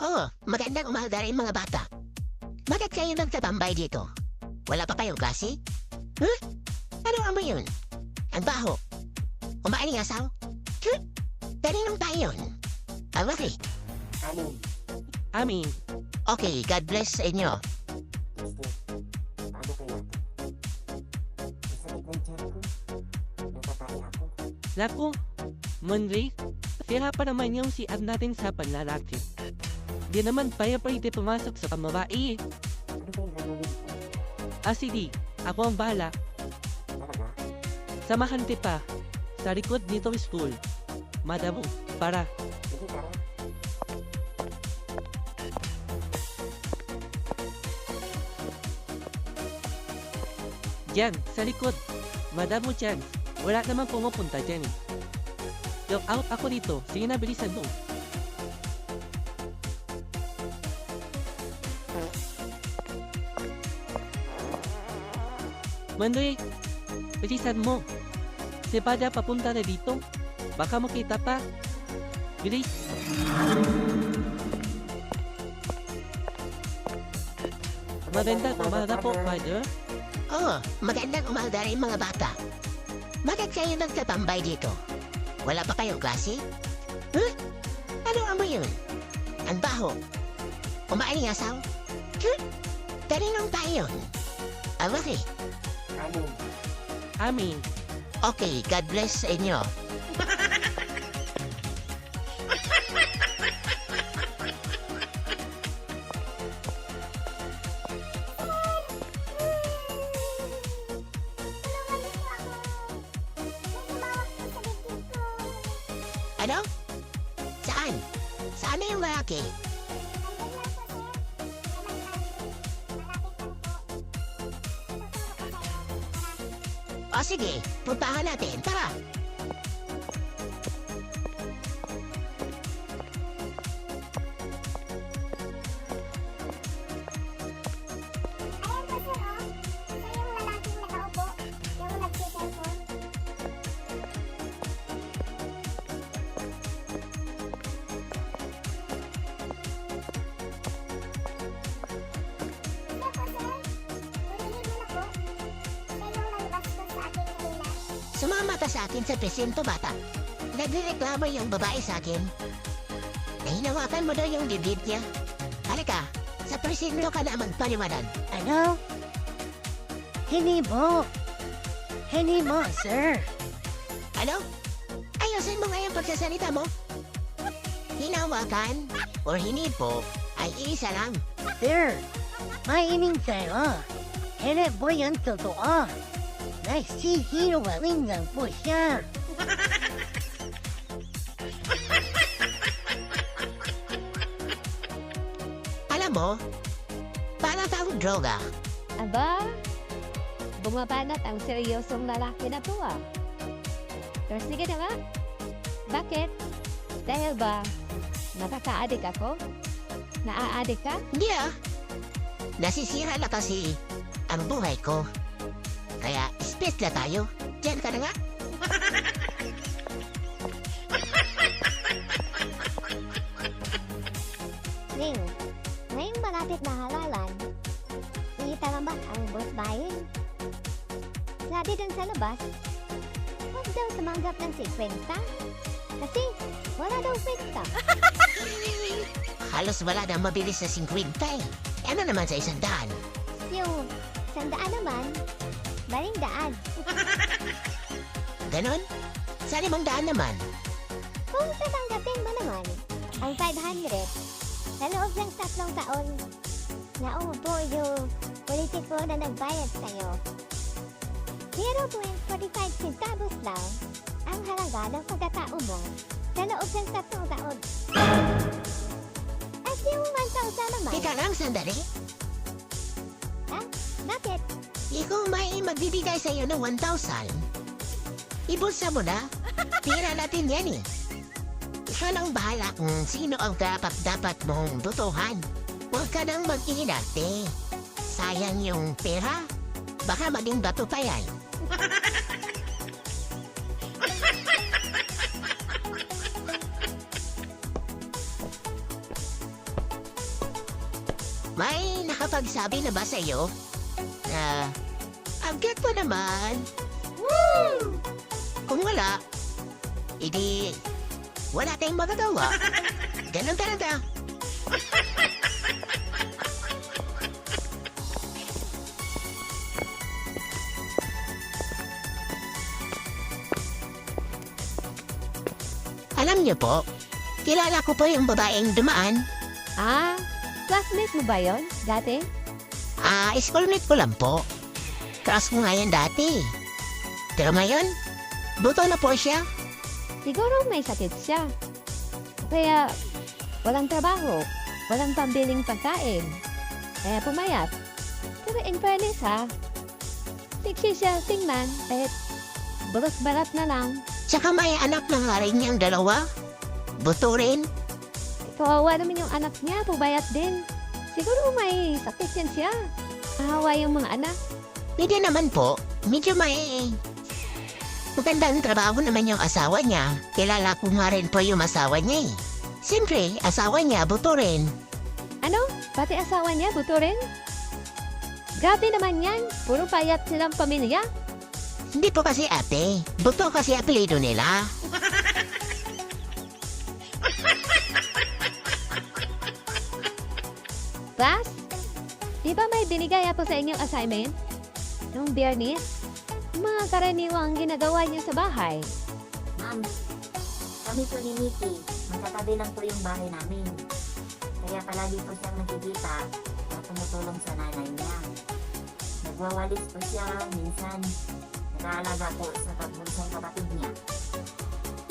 Oh, magandang umaga rin mga bata. Bakit kayo nagtatambay dito? Wala pa kayong klase? Huh? Ano amoy yun? Ang baho. Kumain ng asaw? Huh? Taninong tayo yun? Ah, bakit? Amin. Okay, God bless sa inyo. Paano kaya ito? Masakit ng tiyan ko. Natatay ako. Naku, Monri, sira pa naman yung si natin sa panlalaki. Di naman tayo pwede pumasok sa pamabai. Ano ba yung gagawin ko? Sige, ako ang bahala. Talaga? Samahan pa sa likod nito school. Madamo, para. Sige, tara. Diyan, sa likod. Madamo dyan. Wala namang pumupunta dyan eh. Look out ako dito. Sige na, bilisan mo. Mandoy, bilisan mo. Si Pada papunta na dito. Baka makita pa. Bilis. Magandang umaga po, Father. Oh, magandang umaga rin mga bata. Bakit kayo nagtatambay dito? Wala pa kayong klase? Huh? Ano amoy yun? Ang baho. Kumain ng asaw? Huh? Taninong tayo yun? Ah, bakit? Amin. Amin. Okay, God bless sa inyo. Ano? Saan? Saan na yung lalaki? O sige, puntahan natin. Tara! Ayan po sir, oh. Ito yung lalaking nakaupo, yung nagsiselfon. Ito po sir, kunin mo na po. Ito yung nagbastos sa akin kanina. Sumama ka sa akin sa presinto, bata. Nagrereklamo yung babae sa akin. Nahinawakan mo daw yung dibdib niya. Halika, sa presinto ka na magpaliwanag. Ano? Hindi mo. Hindi mo, sir. Ano? Ayusin mo nga yung pagsasalita mo. Hinawakan or hinipo ay isa lang. Sir, maining kayo. Hindi po yan totoo. Nagsisinungaling lang po siya. Alam mo, para kang droga. Aba, bumabanat ang seryosong lalaki na to ah. Pero sige na nga. Bakit? Dahil ba nakaka-addict ako? Naa-addict ka? Hindi ah. Nasisira na kasi ang buhay ko. Kaya, space na tayo. Diyan ka na nga. Ning, ngayong malapit na halalan, italamak ang boss bayin. Sabi dun sa labas, huwag daw tumanggap ng 50. Kasi wala daw 50. Halos wala na mabilis na 50 eh. Ano naman sa 100? Yung 100 naman, maling daan. Ganon? Sa 500 naman. Kung tatanggapin mo naman ang 500 sa loob ng 3 taon na umupo yung politiko na nagbayad sa'yo, 0.45 centavos lang ang halaga ng pagkatao mo sa loob ng 3 taon. At yung 1,000 naman, Teka lang, sandali. bakit? Ikaw may magbibigay sa iyo ng 1,000. Ibulsa mo na. Tira natin yan eh. Ikaw nang bahala kung sino ang dapat mong butuhan. Huwag ka nang mag-inarte. Sayang yung pera. Baka maging bato pa yan. May nakapagsabi na ba sa iyo? Ang cute mo naman. Woo! Kung wala, edi wala tayong magagawa. Ganun talaga. Alam niyo po, kilala ko po yung babaeng dumaan. Ah, classmate mo ba yon dati? Schoolmate ko lang po. Crush ko nga yan dati. Pero ngayon, buto na po siya. Siguro may sakit siya. Kaya walang trabaho, walang pambiling pagkain. Kaya pumayat. Pero in fairness ha, sexy siya tingnan at barat na lang. Tsaka may anak na nga rin niyang dalawa. Buto rin. Kawawa naman yung anak niya, pubayat din. Siguro may sakit yan siya. Kahawa yung mga anak. Hindi naman po. Medyo may... Magandang trabaho naman yung asawa niya. Kilala ko nga rin po yung asawa niya eh. Siyempre, asawa niya, buto rin. Ano? Pati asawa niya, buto rin? Grabe naman yan. Puro payat silang pamilya. Hindi po kasi ate. Buto kasi apelido nila. Class? Di ba may binigay ako sa inyong assignment? Noong Biyernes? Mga karaniwang ginagawa niyo sa bahay. Ma'am, kami po ni Nikki. Magkatabi lang po yung bahay namin. Kaya palagi po siyang nakikita na tumutulong sa nanay niya. Nagwawalis po siya minsan. Nag-aalaga po sa pagbunsang kapatid niya.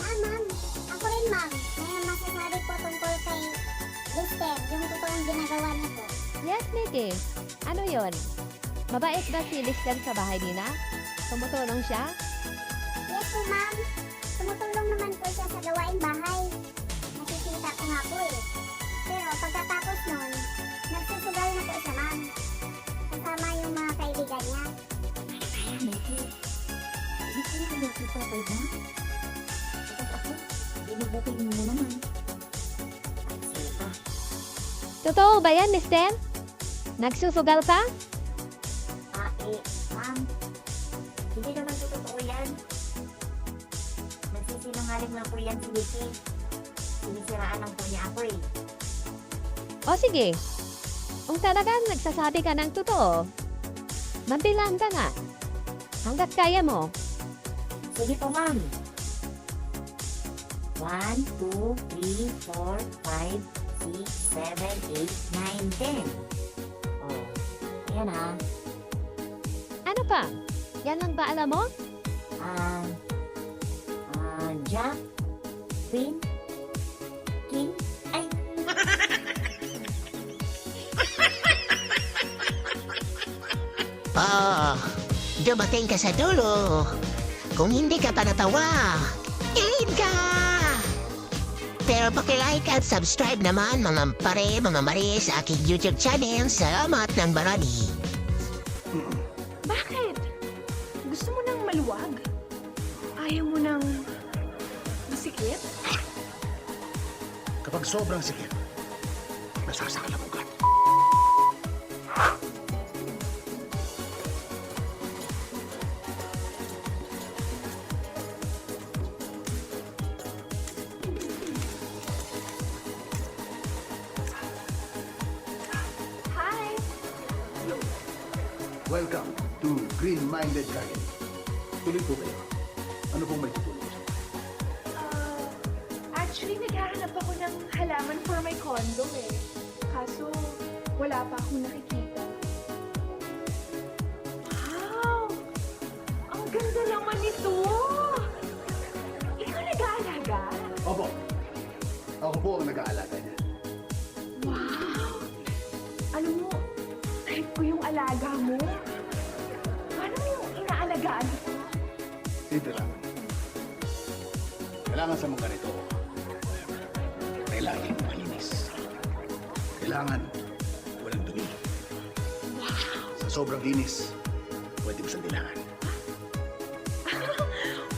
Ma'am. Ako rin, ma'am. May masasabi po tungkol kay Lister, yung totoong ginagawa niya po. Yes, Nikki. Ano yon? Mabait ba si Lister sa bahay nila? Tumutulong siya? Yes po, ma'am. Tumutulong naman po siya sa gawaing bahay. Nakikita ko nga po eh. Pero pagkatapos nun, nagsusugal na po siya, ma'am. Kasama yung mga kaibigan niya. Kaya, Nikki. Hindi ko na nakita pa ba? Tapos ako, binubukid mo naman. Sige pa. Totoo ba yan, Lister? Nagsusugal ka? Ma'am. Hindi naman po totoo yan. Nagsisinungaling lang po yan si Nikki. Sinisiraan lang po niya ako eh. O sige. Kung talagang nagsasabi ka ng totoo, mabilang ka nga. Hanggat kaya mo. Sige po, ma'am. 1, 2, 3, 4, 5, 6, 7, 8, 9, 10. Oh, ayan ah. Ano pa? Yan lang ba alam mo? Jack, Queen, King, ay, Dumating ka sa dulo. Kung hindi ka pa natawa, ilid ka! Pero pakilike at subscribe naman mga pare, mga mari sa aking YouTube channel. Salamat ng marami. Bakit? Gusto mo ng maluwag? Ayaw mo ng masikip? Kapag sobrang sikip, nasasakal ang ugat. Hi! Welcome to Green-Minded Garden. Tuloy po kayo. Ano pong may tutulong sa inyo? Actually, naghahanap ako ng halaman for my condo eh. Kaso, wala pa akong nakikita. Wow! Ang ganda naman nito! Ikaw nag-aalaga? Opo. Ako po ang nag-aalaga niya. Wow! Alam mo, type ko yung alaga mo. Paano mo yung inaalagaan ito? Simple lang. Kailangan sa mga ganito, kailangan malinis. Kailangan walang dumi. Sa sobrang linis, pwede mo siyang dilangan.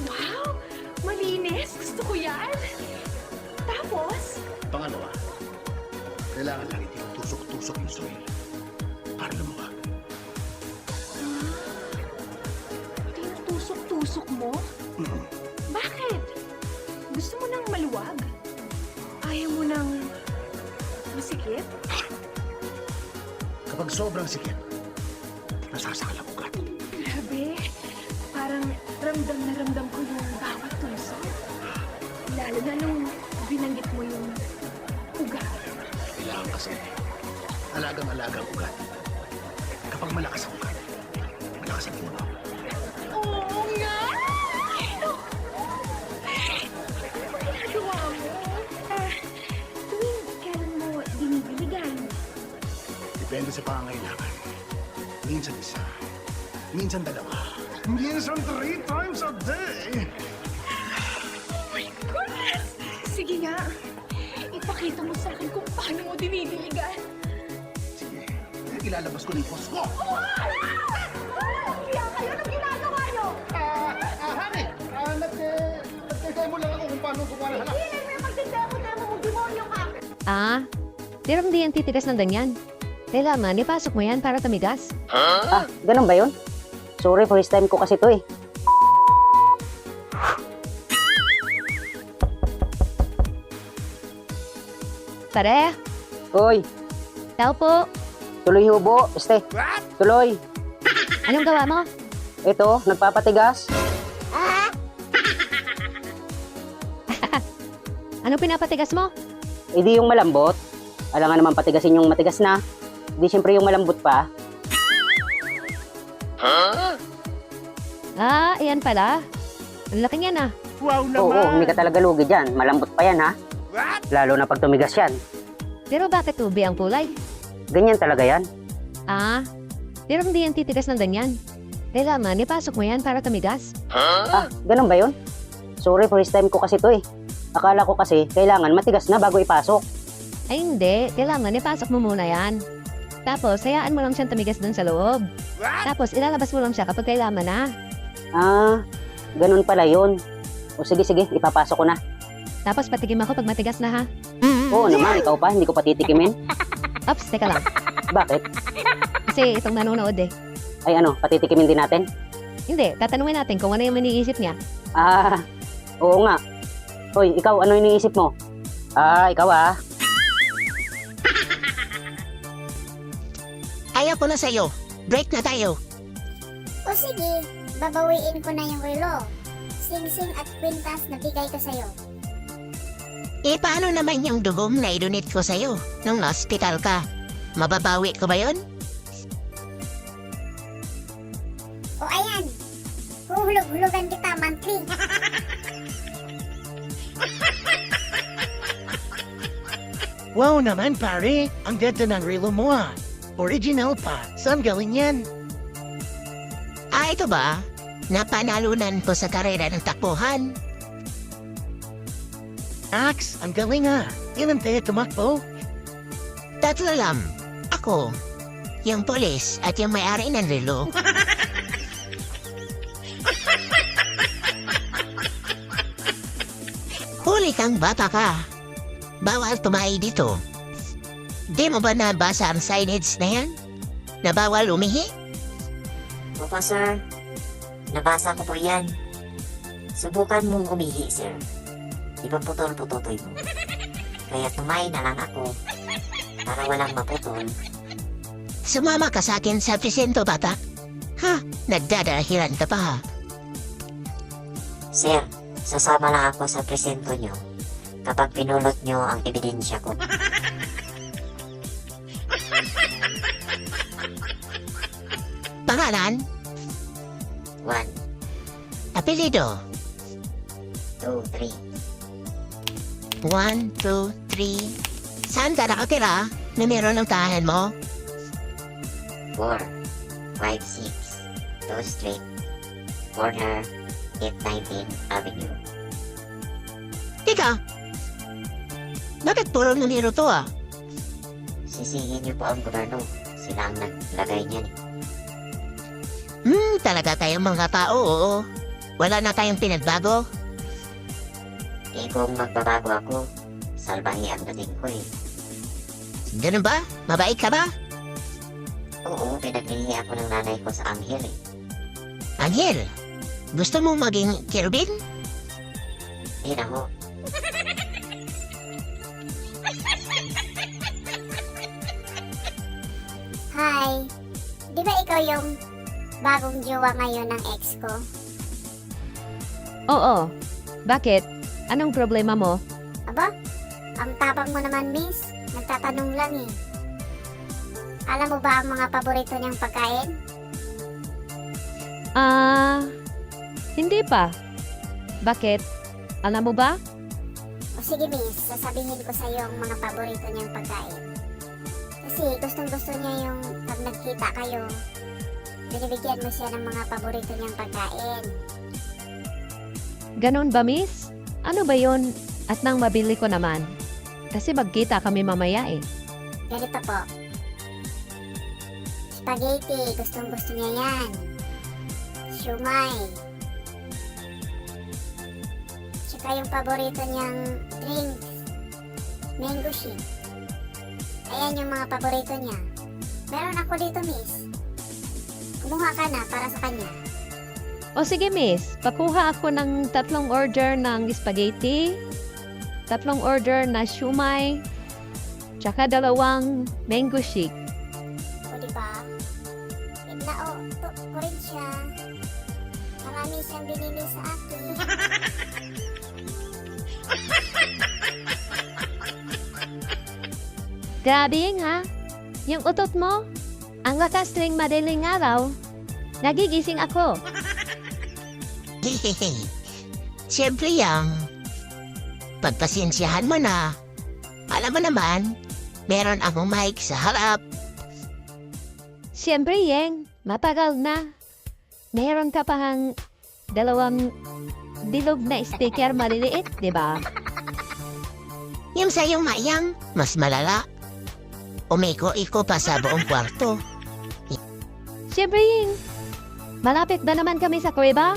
Wow! Malinis! Gusto ko yan! Tapos, Pangalawa, kailangan lang hindi tusok-tusok yung soil. para lumuwag. Tinutusok-tusok mo? Bakit? Gusto mo nang maluwag? Ayaw mo nang masikip? Kapag sobrang sikip, nasasakal ang ugat. Grabe, parang ramdam na ramdam ko yung bawat tusok. Lalo na nung binanggit mo yung ugat. Kailangan kasi alagang-alaga ang ugat. Kapag malakas ang ugat, malakas ang puno. Oo nga! Ginagawa mo. Tuwing kailan mo dinidiligan? Depende sa pangangailangan. Minsan isa, minsan dalawa. Minsan 3 times a day. Goodness! Sige nga, ipakita mo sa akin kung paano mo dinidiligan. Sige, ilalabas ko na yung post ko. Kaya kayo anong ginagawa nyo? Honey, nagkakay mo lang ako kung paano gumawa ng halak. Hindi mo yung magdidemo-demo mong demonyo ka. Ah, tirang di yan titigas ng ganyan. Kailangan, ipasok mo yan para tumigas. Ah, ganun ba yun? Sorry, first time ko kasi to eh. Pare, Uy, tao po. tuloy hubo, tuloy. Anong gawa mo? Ito, nagpapatigas. Anong pinapatigas mo? Hindi yung malambot. Alam nga naman patigasin yung matigas na. Hindi siyempre yung malambot pa. Ah, iyan pala. Ang laki niyan ah. Oo, hindi ka talaga lugi dyan. Malambot pa yan ha. Lalo na pag tumigas yan. Pero bakit tubi ang kulay? Ganyan talaga yan. Ah, tirang di yan titigas ng ganyan. Kailangan, ipasok mo yan para tumigas. Ah, ganun ba yun? Sorry, first time ko kasi to eh. Akala ko kasi kailangan matigas na bago ipasok. Ay hindi, kailangan ipasok mo muna yan. Tapos, hayaan mo lang siyang tumigas dun sa loob. Tapos, ilalabas mo lang siya kapag kailangan na. Ah, ganun pala yun. O sige, ipapasok ko na. Tapos, patikim ako pag matigas na ha. Oo naman, ikaw pa, hindi ko patitikimin. Ops, teka lang. Bakit? Kasi itong nanonood eh. Ay ano, patitikimin din natin? Hindi, tatanungin natin kung ano yung iniisip niya. Ah, oo nga. Hoy, ikaw, ano iniisip mo? Ah, ikaw ah. Ayaw ko na sa'yo. Break na tayo. O sige, babawiin ko na yung relo. Sing-sing at kwintas na bigay ko sa'yo. Eh, paano naman yung dugong na idonate ko sa'yo nung hospital ka? Mababawi ko ba yun? O ayan, huhulog-hulugan kita monthly. Wow naman pare, ang ganda ng relo mo ah. Original pa, saan galing yan? Ah, ito ba? Napanalunan ko sa karera ng takbuhan. Ax, ang galing ah. Ilan tayo tumakbo? Tatlo lang. Ako, yung polis at yung may-ari ng relo. Huli kang bata ka. Bawal tumayo dito. Di mo ba nabasa ang signage na yan? Na bawal umihi? Opo, sir. Nabasa ko po yan. Subukan mong umihi, sir. Ipaputol-pututoy mo. Kaya tumayo na lang ako para walang maputol. Sumama ka sa akin sa presinto, bata. Ha? Nagdadahilan ka pa ha? Sir, sasama lang ako sa presento nyo kapag pinulot nyo ang ebidensya ko. Pangalan? 1, Apelido? 2, 3. 1, 2, 3. Saan ka nakatira? Numero ng tahan mo? 4, 5, 6, 2 Street, corner 819 Avenue. Tika! Bakit puro numero to ah? Sisihin niyo po ang gobyerno. Sila ang naglagay niyan. Talaga tayong mga tao, oo. Wala na tayong pinagbago. Eh kung magbabago ako, salbahe ang dating ko eh. Ganun ba? Mabait ka ba? Oo, pinagpili ako ng nanay ko sa Anghel eh. Angel, gusto mo maging Kirubin? Eh nako, Hi. Di ba ikaw yung bagong jowa ngayon ng ex ko? Oo. Bakit? Anong problema mo? Aba, ang tapang mo naman, miss. Nagtatanong lang eh. Alam mo ba ang mga paborito niyang pagkain? Hindi pa. Bakit? Alam mo ba? O sige, miss. Sasabihin ko sa iyo ang mga paborito niyang pagkain. Kasi gustong gusto niya yung pag nagkita kayo, binibigyan mo siya ng mga paborito niyang pagkain. Ganon ba, miss? Ano ba yon? At nang mabili ko naman. Kasi magkita kami mamaya eh. Ganito po. Spaghetti, gustong gusto niya yan. Siumay. Tsaka yung paborito niyang drinks. Mango shake. Ayan yung mga paborito niya. Meron ako dito, miss. Kumuha ka na para sa kanya. O sige, miss. Pakuha ako ng 3 order ng spaghetti, 3 order na siumay, tsaka 2 mango shake. O diba? Itlao, ko rin siya. Marami siyang binili sa akin. Grabe yun, ha? Yung utot mo, ang lakas tuwing madaling araw. Nagigising ako. Siyempre yang. Pagpasensyahan mo na. Alam mo naman, meron akong mic sa harap. Siyempre, Yeng, matagal na. Meron ka pang 2 dilog na speaker maliliit, di ba? Yung sa'yong mayang, mas malala. Umiko-iko pa sa buong kwarto. Siyempre, Yeng. Malapit ba naman kami sa kuweba?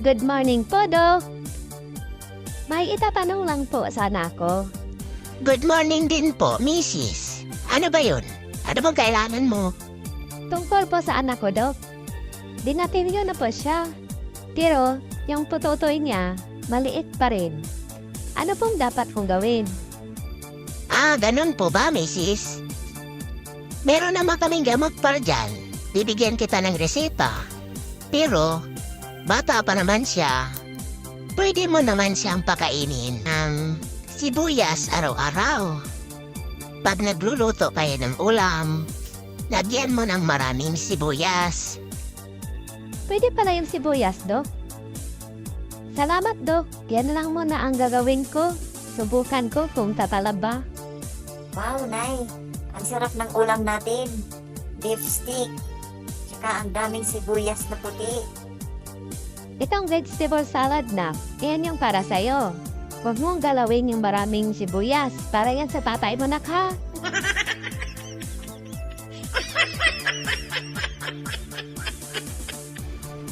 Good morning po, Dok. May itatanong lang po sana ako. Good morning din po, Mrs. Ano ba yun? Ano bang kailangan mo? Tungkol po sa anak ko, Dok. Dinateryo na po siya. Pero, yung putotoy niya, maliit pa rin. Ano pong dapat kong gawin? Ganun po ba, Mrs.? Meron naman kaming gamot para dyan. Bibigyan kita ng reseta. Pero, bata pa naman siya. Pwede mo naman siyang pakainin ng sibuyas araw-araw. Pag nagluluto kayo ng ulam, lagyan mo ng maraming sibuyas. Pwede pala yung sibuyas, Dok. Salamat, Dok. Yan lang muna ang gagawin ko. Subukan ko kung tatalab ba. wow, Nay. Ang sarap ng ulam natin. Beef stick. Tsaka ang daming sibuyas na puti. Itong vegetable salad na, yan yung para sa'yo. Huwag mong galawin yung maraming sibuyas. Para yan sa tatay mo, nak, ha?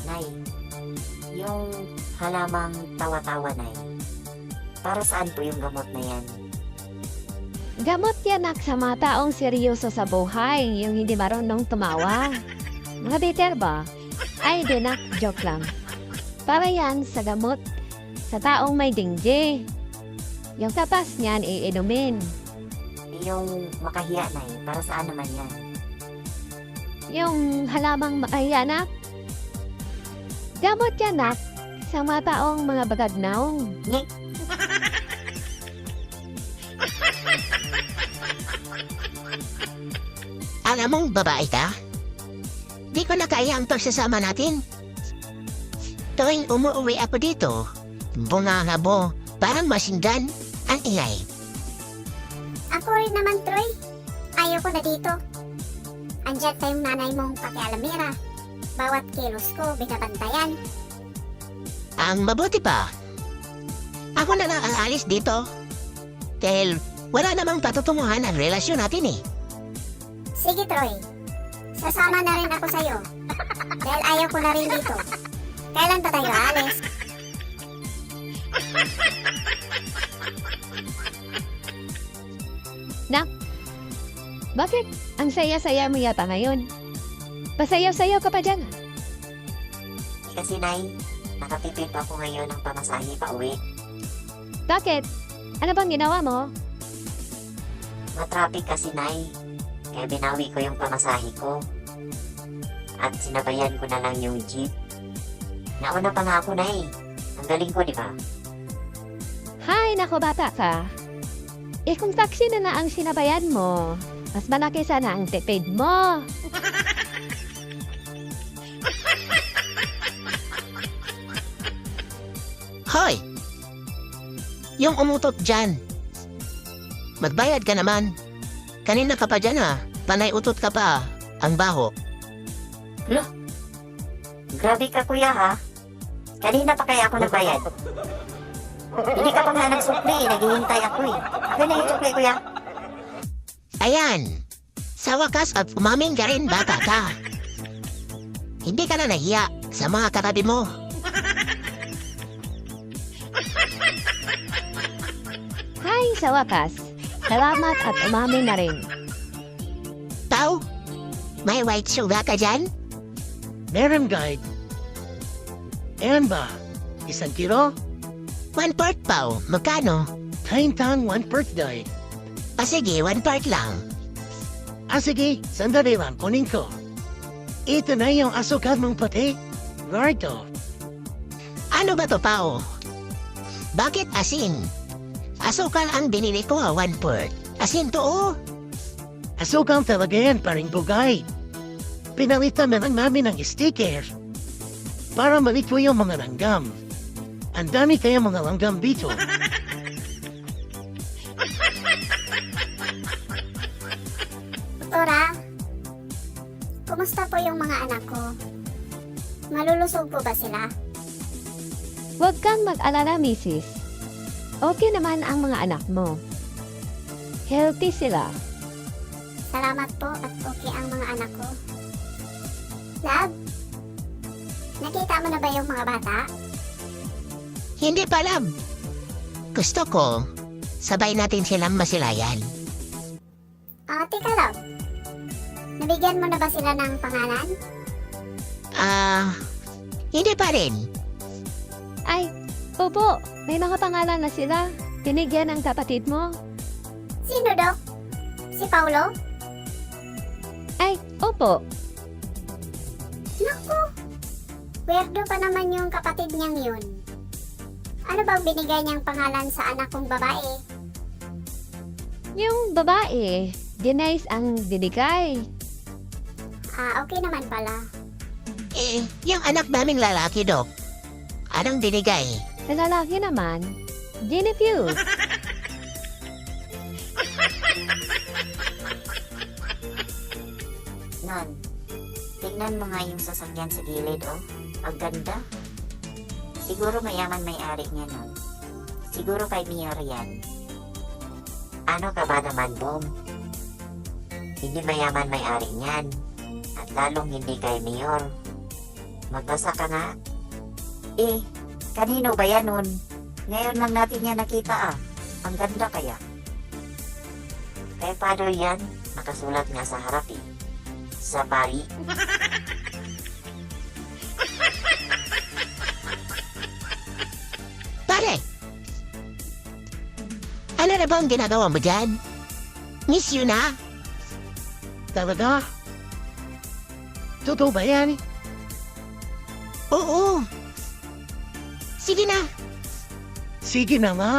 Nay, yung halamang tawa-tawa, Nay. Para saan po yung gamot na yan? Gamot yan, nak, sa mga taong seryoso sa buhay. Yung hindi marunong tumawa. Mga bitter ba? Ay, di, nak. Joke lang. Para yan sa gamot sa taong may dingge. Yung tapas niyan, iinumin. Yung makahiya, Nay. Para saan naman yan? Yung halamang makahiyanak. Gamot yan, nak, sa mga taong mga bagagnaong. Alam mong babae ka? Di ko na kaya ang pagsasama natin. Tuwing umuwi ako dito, bunganga mo, parang masinggan ang ingay. Ako rin naman, Troy. Ayoko na dito. Andiyan pa yung nanay mong pakialamira. Bawat kilos ko, binabantayan. Ang mabuti pa, ako na lang ang alis dito. Dahil wala namang patutunguhan ang relasyon natin eh. Sige, Troy. Sasama na rin ako sa'yo. Dahil ayaw ko na rin dito. Kailan pa tayo aalis? Bakit? Ang saya-saya mo yata ngayon. Pasayaw-sayaw ka pa dyan. Kasi Nay, nakatipid pa ako ngayon ng pamasahe pa uwi. Bakit? Ano bang ginawa mo? Matraffic kasi Nay, kaya binawi ko yung pamasahe ko. At sinabayan ko na lang yung jeep. Nauna pa nga ako Nay. Ang galing ko, di ba? Hay, nako bata ka. Eh kung taxi na ang sinabayan mo, mas malaki sana ang tipid mo. Hoy! Yung umutot dyan. Magbayad ka naman. Kanina ka pa dyan ha. Panay utot ka pa. Ang baho. Grabe ka kuya ha. Kanina pa kaya ako nagbayad. Hindi ka pa nga nagsukli, naghihintay ako eh. Akin na yung sukli kuya. Ayan. Sa wakas at umamin ka rin bata ka. Hindi ka na nahiya sa mga katabi mo. Hay, sa wakas. Salamat at umamin na rin. Pao, may white sugar ka dyan? Meron guide. Ayan ba? 1 kilo? 1/4 Pao, magkano? Kaintang 1/4 guide. Sige, 1/4 lang. Sige, sandali lang, kunin ko. Ito na yung asukal mong puti. Gardo. Ano ba to, Pao? Bakit asin? Asukal ang binili ko 1/4. Asin to oh. Asukal talaga yan, paring bugay. Pinalitan na lang namin ng sticker. Para malito yung mga langgam. Ang dami kaya mga langgam dito. Tora, kumusta po yung mga anak ko? Malulusog po ba sila? Huwag kang mag-alala, misis. Okay naman ang mga anak mo. Healthy sila. Salamat po at okay ang mga anak ko. Love, nakita mo na ba yung mga bata? Hindi pa, love. Gusto ko, sabay natin silang masilayan. Teka love, nabigyan mo na ba sila ng pangalan? Hindi pa rin. Ay, opo, may mga pangalan na sila. Binigyan ng kapatid mo. Sino, Dok? Si Paulo? Ay, opo. Naku, weirdo pa naman yung kapatid niyang yun. Ano bang binigay niyang pangalan sa anak kong babae? Yung babae, Denise ang binigay. Okay naman pala. Yung anak naming lalaki, Dok. Anong binigay? Sa lalaki naman, Genevieve. Non, tingnan mo nga yung sasakyan sa gilid oh. Ang ganda. Siguro mayaman may-ari niya nun. Siguro kay Mayor yan. Ano ka ba naman, Bong? Hindi mayaman may-ari niyan. At lalong hindi kay Mayor. Magbasa ka nga. Kanino ba yan nun? Ngayon lang natin yan nakita ah. Ang ganda kaya. Kay Father yan, nakasulat nga sa harap eh. Sa pari. Pare! Ano na ba ang ginagawa mo dyan? Miss you na? Talaga? Totoo ba yan? Oo. Sige na. Sige na nga.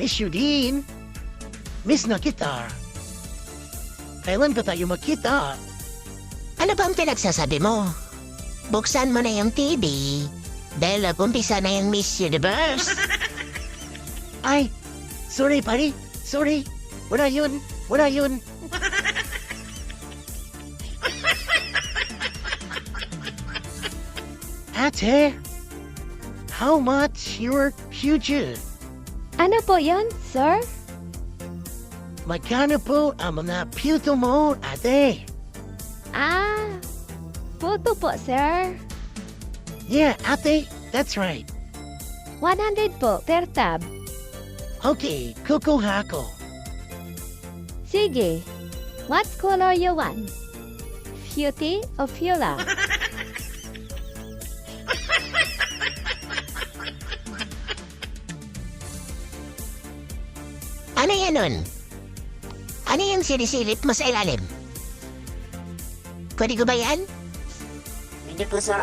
Miss you din. Miss na kita. Kailan ka tayo magkita? Ano ba ang pinagsasabi mo? Buksan mo na yung TV. Dahil umpisa na yung Miss Universe. Ay, sorry pare. Sorry. Wala yun. Wala yun. Ate, how much your future? Ano po yon, sir? Magkano po ang mga puto mo, ate? Photo po, sir. Yeah, ate, that's right. 100 po per tab. Okay, kukuha ko. Sige. What color you want? Beauty or Fiora? Ano yan nun? Ano yung sinisilip mo sa ilalim? Pwede ko ba yan? Hindi po sir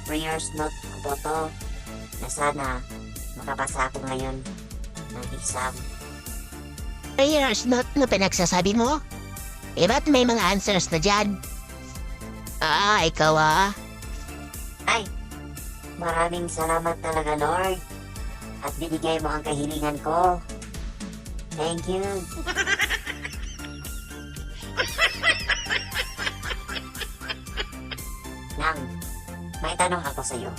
prayers note ko po to na sana makapasa ako ngayon ng exam. Prayers not na pinagsasabi mo? Eh ba't may mga answers na dyan? Ikaw Ay, maraming salamat talaga Lord at binigay mo ang kahilingan ko. Thank you. Nang, may tanong ako sa iyo.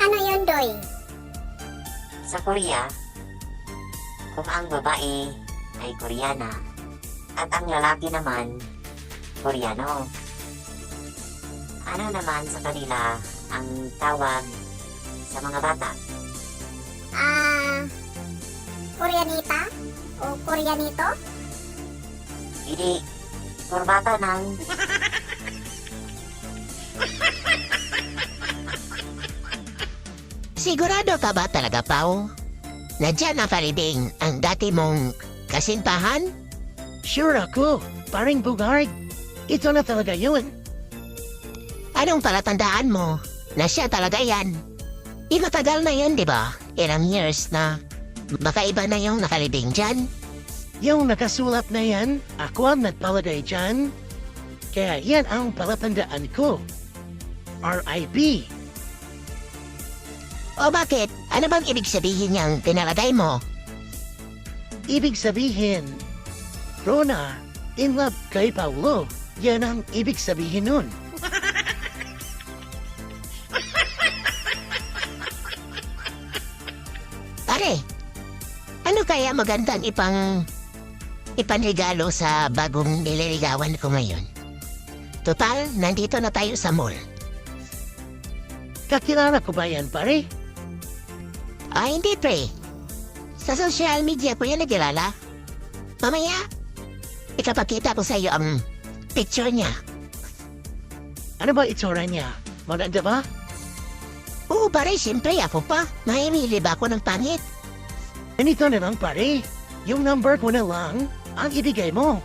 Ano yun, Doy? Sa Korea, kung ang babae ay Koreana at ang lalaki naman Koreano, ano naman sa kanila ang tawag sa mga bata? Koreanita? O Koreanito? Hindi, kurbata ng Sigurado ka ba talaga, Pao? Na dyan nakalibing ang dati mong kasintahan? Sure ako, paring Bugard. Ito na talaga yun. Anong palatandaan mo na siya talaga yan? Matagal na yan, di ba? Ilang years na. Baka iba na yung nakalibing dyan. Yung nakasulat na yan, ako ang nagpalagay dyan. Kaya yan ang palatandaan ko. R.I.P. O bakit? Ano bang ibig sabihin niyang pinalagay mo? Ibig sabihin, Rona, in love kay Paulo. Yan ang ibig sabihin nun. Pare, ano kaya magandang ipanregalo sa bagong nililigawan ko ngayon? Total, nandito na tayo sa mall. Kakilala ko ba yan, pare? Hindi pre. Sa social media ko yan nakilala. Mamaya, ikapakita ko sa iyo ang picture niya. Ano ba itsura niya? Maganda ba? Oo pare, siyempre ako pa. Mahimili ba ako ng pangit? Ganito na lang, pare. Yung number ko na lang ang ibigay mo.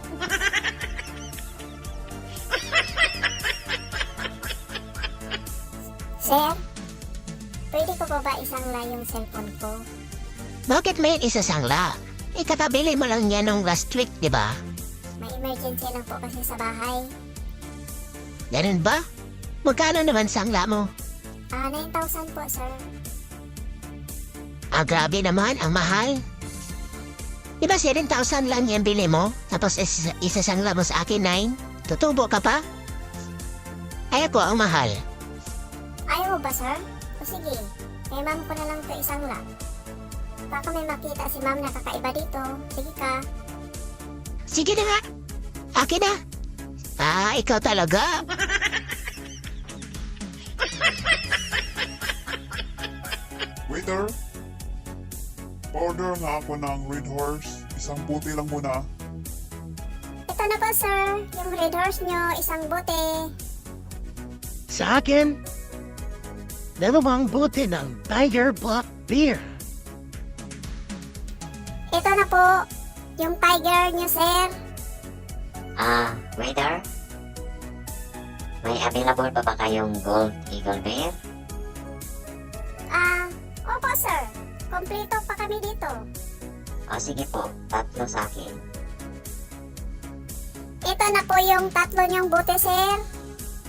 Sir, pwede ko ba isangla yung cellphone ko? Bakit may isasangla? Ikakabili mo lang yan nung last week, di ba? May emergency lang po kasi sa bahay. Ganun ba? Magkano naman sangla mo? 9,000 po, sir. Grabe naman, ang mahal. Di ba 7,000 lang yung bili mo? Tapos isasangla mo sa akin 9? Tutubo ka pa? Ay ako ang mahal. Ayaw mo ba, sir? O sige, kay ma'am ko na lang ito isangla. Baka may makita si ma'am na kakaiba dito. Sige ka. Sige na nga. Akin na. Ikaw talaga. Waiter, order nga ako ng Red Horse. Isang buti lang muna. Ito na po, sir. Yung red horse nyo, isang bote. Sa akin, 2 bote ng Tiger Black Beer. Ito na po, yung tiger nyo, sir. Waiter? May available pa ba kayong Gold Eagle Beer? Opo, sir. Kompleto pa kami dito. O sige po, 3 sa akin. Ito na po yung 3 niyong bote, sir.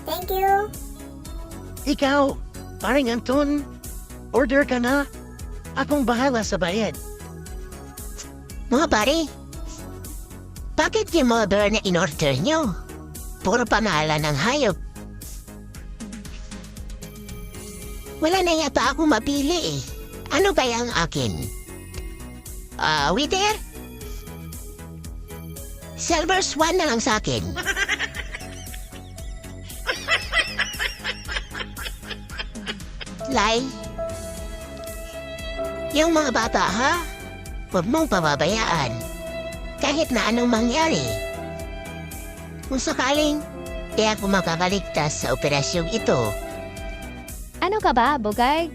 Thank you. Ikaw, paring Anton, order ka na. Akong bahala sa bayad. Mga pare, bakit yung mga beer na in-order nyo? Puro pangalan ng hayop. Wala na yata akong mapili eh. Ano kaya ang akin? Waiter? Silver Swan na lang sa akin. Lai? Yung mga bata ha? Huwag mong pababayaan. kahit na anong mangyari. Kung sakaling, di ako makakaligtas sa operasyong ito. Ano ka ba, Bugay?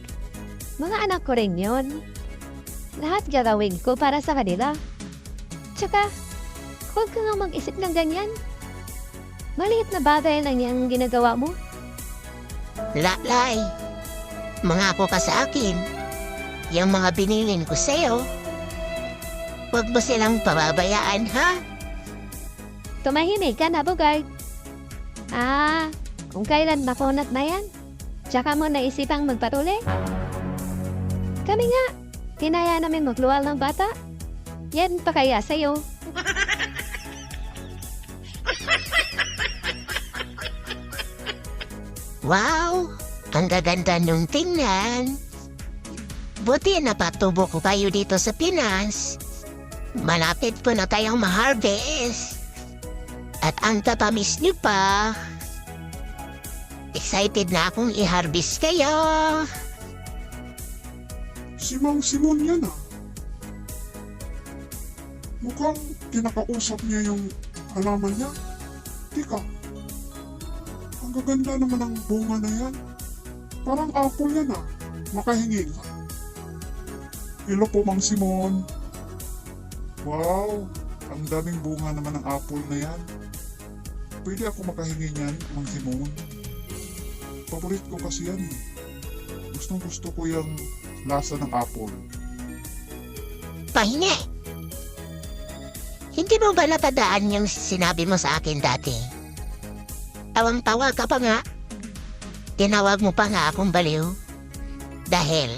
Mga anak ko rin yun. Lahat gagawin ko para sa kanila. Tsaka, huwag ka nga mag-isip ng ganyan. Maliit na bagay lang yung ginagawa mo. Lalay, mangako ka sa akin. Yung mga binilin ko sa'yo, huwag mo silang pababayaan, ha? Tumahimik ka na, Bugay. Kung kailan makunat na yan, tsaka mo naisipang magpatuli. Kami nga, kinaya namin magluwal ng bata. Yan pa kaya sa'yo. Wow, ang gaganda nung tingnan. Buti napatubo ko kayo dito sa Pinas. Malapit po na tayong ma-harvest. At ang tatamis niyo pa. Excited na akong i-harvest kayo. Si Mang Simon yan ah. Mukhang kinakausap niya yung halaman niya. Tika, ang gaganda naman ng bunga na yan. Parang apple yan ah. Makahingi ka. Hello po, Mang Simon. Wow, ang daming bunga naman ng apple na yan. Pwede ako makahingi niyan, Mang Simon. Paborit ko kasi yan eh. Gustong gusto ko yung lasa ng apple. Pahingi. Hindi mo ba natandaan yung sinabi mo sa akin dati? Tawang-tawa ka pa nga. Tinawag mo pa nga akong baliw. Dahil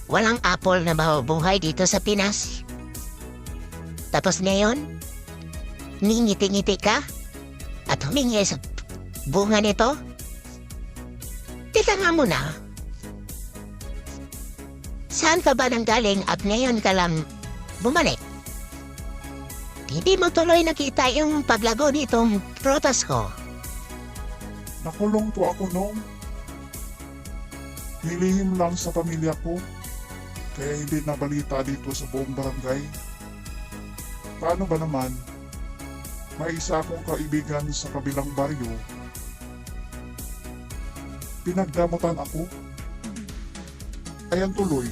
walang apple na mabubuhay dito sa Pinas. Tapos ngayon, ngingiti-ngiti ka at humingi sa bunga nito? Teka nga muna. Saan ka ba nanggaling at ngayon ka lang bumalik? Hindi mo tuloy nakita yung paglago nitong prutas ko. Nakulong po ako noon. Nilihim lang sa pamilya ko. Kaya hindi nabalita dito sa buong barangay. Paano ba naman? May isa akong kaibigan sa kabilang baryo. Pinagdamutan ako. Ayan tuloy,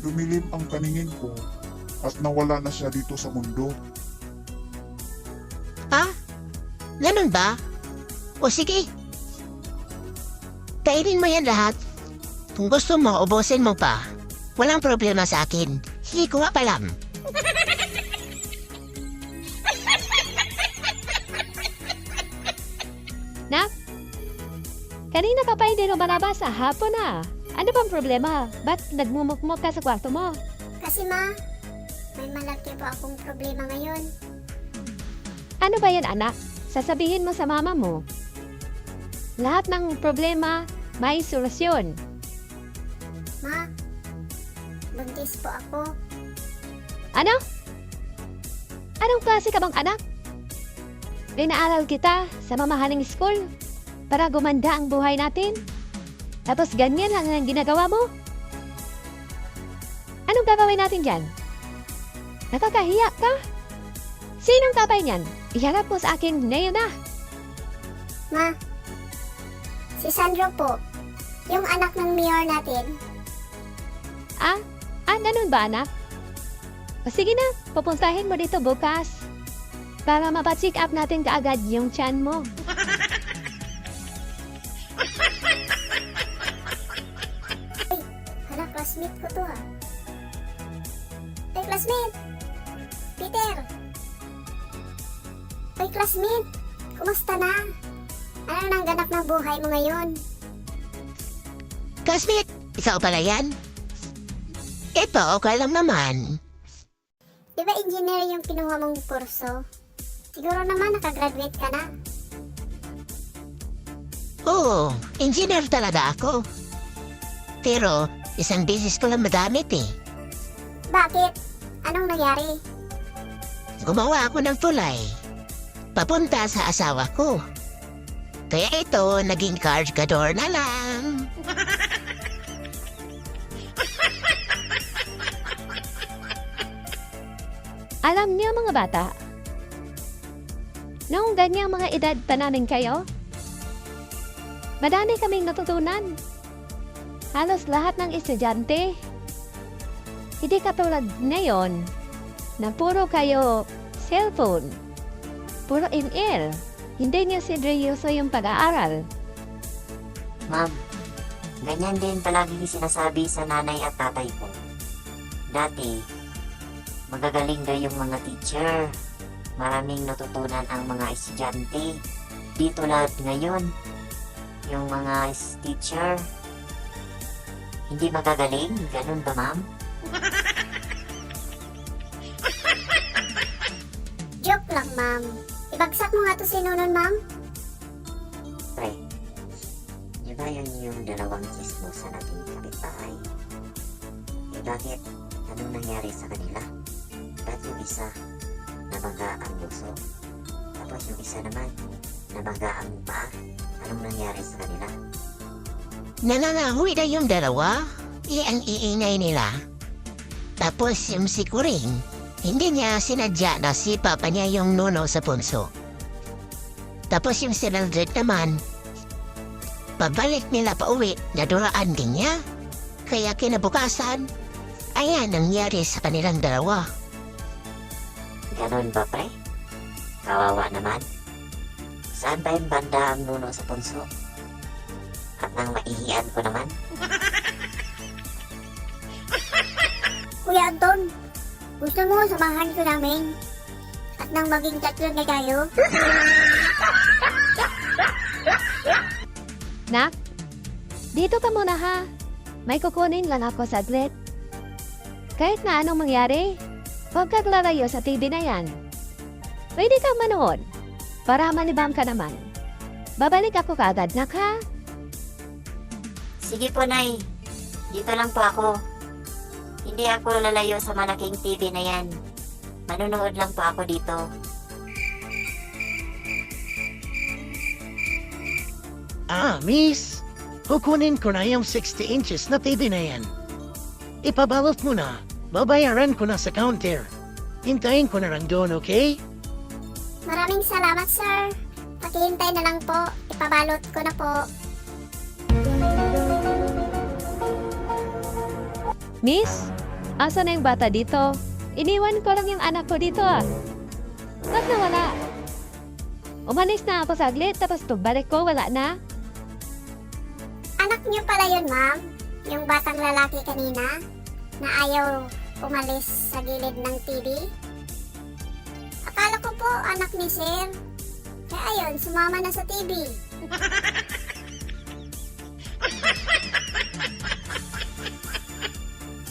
dumilim ang paningin ko at nawala na siya dito sa mundo. Ha? Ganun ba? O sige. Kainin mo yan lahat. Kung gusto mo, ubusin mo pa. Walang problema sa akin. Sige, kuha pa lang. Nak? Kanina ka pa hindi lumalabas sa hapon na. Ano bang problema? Ba't nagmumukmok ka sa kwarto mo? Kasi ma, may malaki po akong problema ngayon. Ano ba yan, anak? Sasabihin mo sa mama mo. Lahat ng problema, may solusyon. Ma, buntis po ako. Ano? Anong klase ka bang anak? Pinaaral kita sa mamahaling school para gumanda ang buhay natin. Tapos ganyan lang ang ginagawa mo? Anong gagawin natin dyan? Nakakahiya ka? Sinong tatay niyan? Iharap mo sa akin ngayon na. Ma, si Sandro po, yung anak ng mayor natin. Ganun ba, anak? O sige na, pupuntahin mo dito bukas para mapacheck up natin kaagad yung tiyan mo. Hala, classmate ko to ha. Ay, classmate! Peter! Ay, classmate! Kumusta na? Ano nang ganap ng buhay mo ngayon? Classmate, ikaw pala yan? Ito, okay lang naman. Di ba engineer yung kinuha mong kurso? Siguro naman nakagraduate ka na. Oo, engineer talaga ako. Pero, isang beses ko lang madamit eh. Bakit? Anong nangyari? Gumawa ako ng tulay. Papunta sa asawa ko. Kaya ito, naging cargador na lang. Alam niyo mga bata, Noong ganyang mga edad pa namin kayo, madami kaming natutunan. Halos lahat ng estudyante. Hindi katulad ngayon na puro kayo cellphone, puro email. Hindi niyo seryoso yung pag-aaral. Ma'am, ganyan din palagi sinasabi sa nanay at tatay ko. Dati, magagaling daw yung mga teacher. Maraming natutunan ang mga estudyante. Di tulad ngayon, yung mga teacher, hindi magagaling. Ganun ba, ma'am? Joke lang, ma'am. Ibagsak mo nga to si Nonon, ma'am. Pre, di ba yun yung dalawang chismosa nating kapitbahay? Eh bakit? Anong nangyari sa kanila? Ba't yung isa namaga ang buso? Tapos yung isa naman namaga ang paa? Anong nangyari sa kanila? Nananahoy na yung dalawa. Ang iingay nila. Tapos yung si Kuring, hindi niya sinadya na si Papa niya yung nuno sa punso. Tapos yung si Mildred naman, pabalik nila pa uwi, naduraan din niya. Kaya kinabukasan, ayan nangyari sa kanilang dalawa. Ganon ba, pre? Kawawa naman. Saan ba yung banda ang nuno sa punso? At nang maihiyan ko naman? Kuya Anton, gusto mo samahan ko namin? At nang maging tatlo na tayo? Nak, dito ka muna ha. May kukunin lang ako saglit. Kahit na anong mangyari, huwag kang lalayo sa TV na yan. Pwede kang manood para malibang ka naman. Babalik ako kaagad, nak ha? Sige po, Nay. Dito lang po ako. Hindi ako lalayo sa malaking TV na yan. Manunood lang po ako dito. Miss, kukunin ko na yung 60 inches na TV na yan. Ipabalot mo na, babayaran ko na sa counter. Hintayin ko na lang doon, okay? Maraming salamat, sir. Pakihintay na lang po. Ipabalot ko na po. Miss, asa na yung bata dito? Iniwan ko lang yung anak ko dito ah. Ba't nawala? Umalis na ako saglit tapos pagbalik ko wala na. Anak niyo pala yun, ma'am. Yung batang lalaki kanina na ayaw umalis sa gilid ng TV. Akala ko po anak ni sir. Kaya ayun, sumama na sa TV.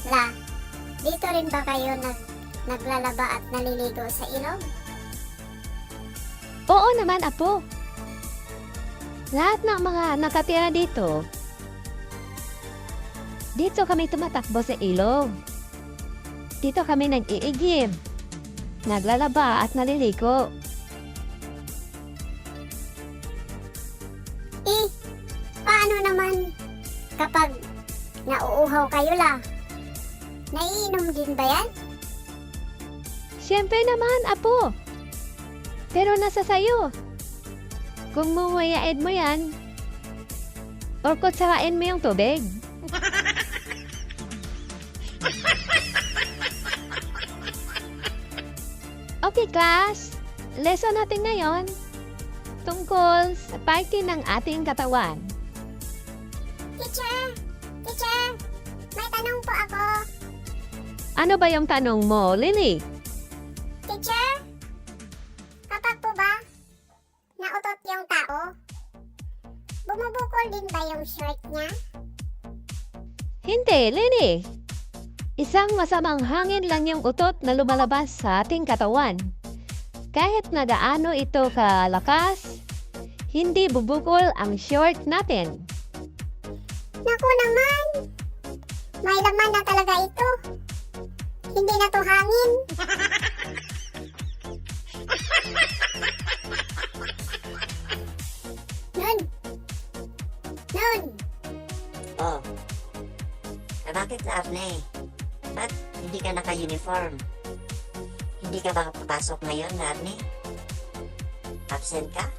La, dito rin ba kayo naglalaba at naliligo sa ilog? Oo naman, apo. Lahat ng mga nakatira dito, dito kami tumatakbo sa ilog. Dito kami nag-iigib, naglalaba at naliligo. Paano naman kapag nauuhaw kayo la? Naiinom din ba yan? Siyempre naman, apo. Pero nasa sayo. Kung mumuyaid mo yan, or kutsarain mo yung tubig. Okay, class. Lesson natin ngayon tungkol sa parte ng ating katawan. Teacher! Teacher! May tanong po ako. Ano ba yung tanong mo, Lily? Teacher? Kapag po ba nautot yung tao, bumubukol din ba yung shirt niya? Hindi, Lily. Isang masamang hangin lang yung utot na lumalabas sa ating katawan. Kahit na gaano ito kalakas, hindi bubukol ang short natin. Naku naman! May laman na talaga ito. Hindi na to hangin. Nun! Oh. Bakit na, Arne? Ba't hindi ka naka-uniform? Hindi ka ba papasok ngayon, Arne? Absent ka?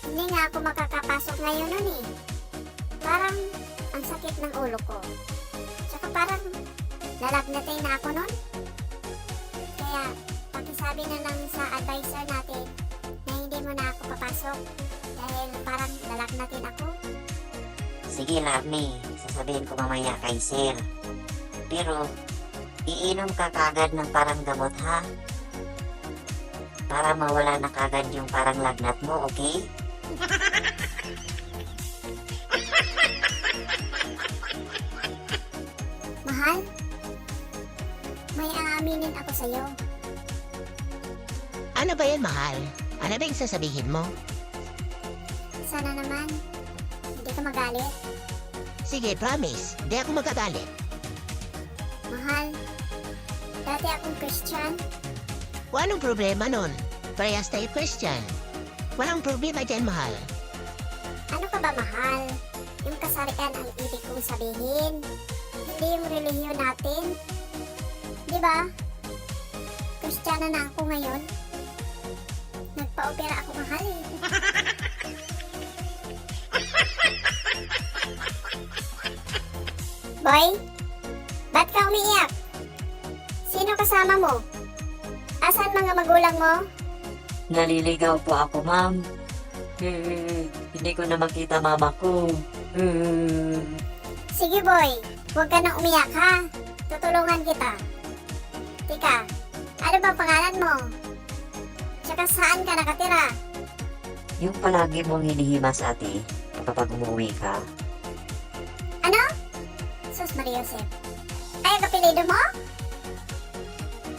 Hindi nga ako makakapasok ngayon nun eh. Parang ang sakit ng ulo ko. Tsaka parang lalagnatin na ako nun. Kaya pakisabi na lang sa advisor natin na hindi mo na ako papasok dahil parang lalagnatin ako. Sige, Larny. Sasabihin ko mamaya kay Sir. Pero, iinom ka kagad ng parang gamot, ha? Para mawala na kagad yung parang lagnat mo, okay? Mahal, may aaminin ako sa'yo. Ano ba yan, mahal? Ano ba yung sasabihin mo? Sana naman, hindi ka magalit. Sige, promise. Di ako magagalit. Mahal, dati akong Christian. Walang problema nun. Parehas tayo Christian. Walang problema dyan, mahal. Ano ka ba, mahal? Yung kasarian ang ibig kong sabihin. Hindi yung relihiyon natin. Di ba? Kristiyana na ako ngayon. Nagpa-opera ako, mahal eh. Boy, ba't ka umiiyak? Sino kasama mo? Asan mga magulang mo? Naliligaw po ako, ma'am. Hindi ko na makita mama ko. Sige boy, huwag ka nang umiyak ha. Tutulungan kita. Tika, ano ba pangalan mo? Tsaka saan ka nakatira? Yung palagi mong hinihimas, ate, kapag umuwi ka. Ano? Sus Maria Josep. Ay, ang apelido mo?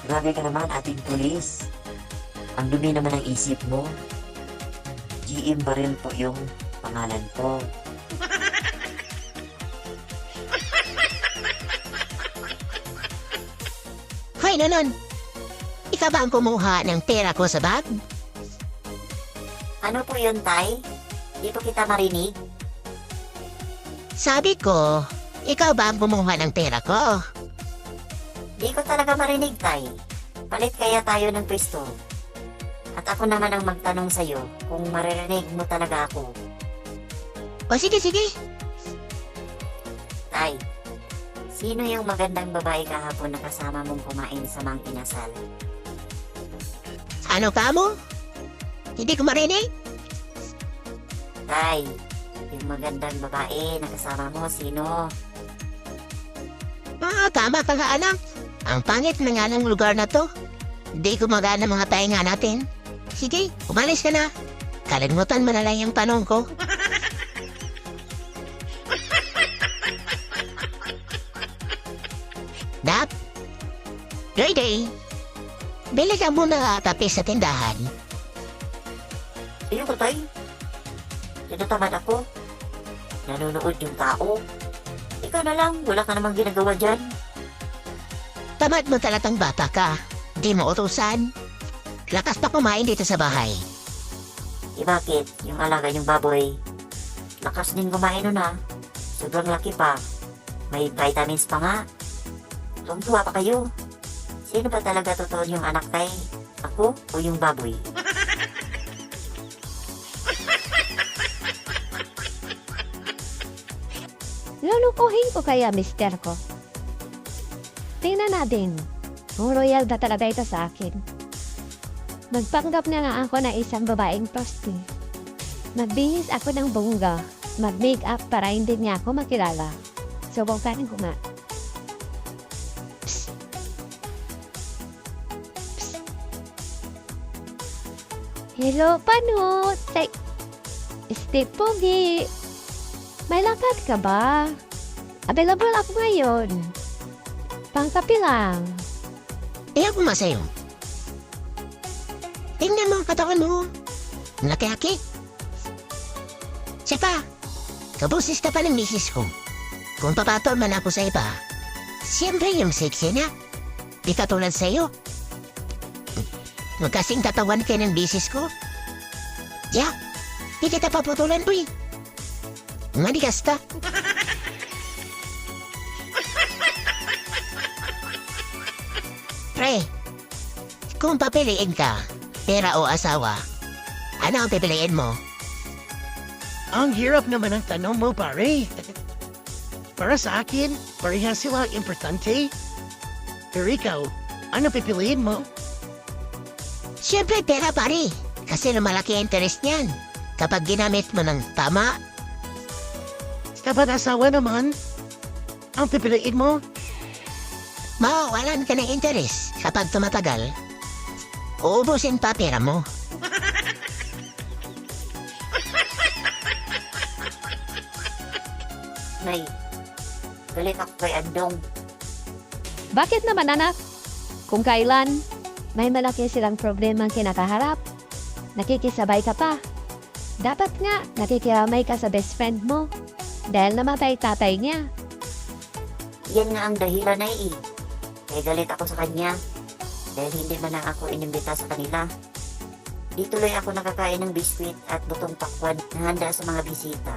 Grabe ka naman, ating pulis. Ang dumi naman ng isip mo. GM Baril po yung pangalan ko. Hoy, Nonon! Ikaw ba ang kumuha ng pera ko sa bag? Ano po yun, Tay? Di po kita marinig? Sabi ko, ikaw ba ang kumuha ng pera ko? Di ko talaga marinig, Tay. Palit kaya tayo ng pwesto. At ako naman ang magtanong sa'yo kung maririnig mo talaga ako. O sige, sige. Tay, sino yung magandang babae kahapon na kasama mong kumain sa Mang Inasal? Ano ka mo? Hindi ko marinig? Tay, yung magandang babae na kasama mo, sino? Tama ka nga anak. Ang pangit na nga ng lugar na to. Hindi ko magana mga pahinga natin. Sige, umalis ka na. Kalimutan mo na lang yung tanong ko. Dap? Day, bili ka muna tapi sa tindahan. Sino ko, Tay? Tinatamad ako. Nanonood yung tao. Ikaw na lang, wala ka namang ginagawa dyan. Tamad mo talatang bata ka. Di mo utusan. Lakas pa kumain dito sa bahay. Bakit? Yung alaga yung baboy. Lakas din kumain nun, ha. Sobrang laki pa. May vitamins pa nga. Tungtuwa pa kayo. Sino ba talaga totoo yung anak, Tay? Ako o yung baboy? Lulukuhin ko kaya mister ko. Tingnan natin. Kung royal na talaga ito sa akin. Magpanggap na nga ako na isang babaeng prosti. Magbihis ako ng bongga. Mag-make up para hindi niya ako makilala. Subukan ko nga. Psst. Psst. Hello, Panut! Steve Pogi! May lakad ka ba? Available ako ngayon. Pangkapi lang. Iyak mo sa'yo. Tingnan mo ang katawan mo. Laki-laki. Tsaka, kabusis ka pa ng misis ko. Kung papatol man ako sa iba, siyempre yung sexy na. Di katulad sa'yo. Magkasing katawan ka ng misis ko. Yeah, di kita paputulan po eh. Manigas ka. Pre, kung papiliin ka, Pera o asawa? Ano ang pipiliin mo? Ang hirap naman ang tanong mo, pare. Para sa akin, parehas sila importante. Pero ikaw, ano pipiliin mo? Siyempre pera pare. Kasi malaki ang interest niyan. Kapag ginamit mo ng tama, Kapag asawa naman, ang pipiliin mo? mawawalan ka ng interest kapag tumatagal. Uubusin pa pera mo. Nay, galit ako kay Andong. Bakit naman anak? Kung kailan, may malaki silang problema ang kinakaharap. Nakikisabay ka pa. Dapat nga, nakikiramay ka sa best friend mo. Dahil namatay tatay niya. Yan nga ang dahilan na eh. Kaya galit ako sa kanya. Dahil hindi man lang ako inimbita sa kanila. Di tuloy ako nakakain ng biskwit at butong pakwan na handa sa mga bisita.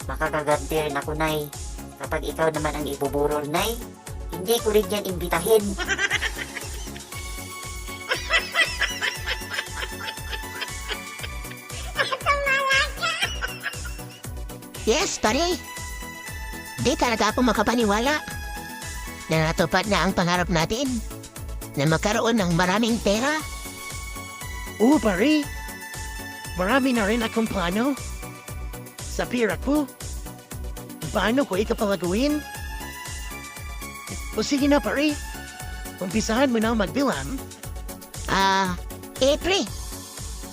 Makakaganti rin ako, Nay. Kapag ikaw naman ang ibuburol, Nay, hindi ko rin yan imbitahin. Yes, pare. Di talaga ako makapaniwala na natupad na ang pangarap natin na magkaroon ng maraming pera. Oo, pare. Marami na rin akong plano. Sa pira ko. Paano ko ikapalagawin? O sige na, pare. Umpisahan mo na magbilang. April.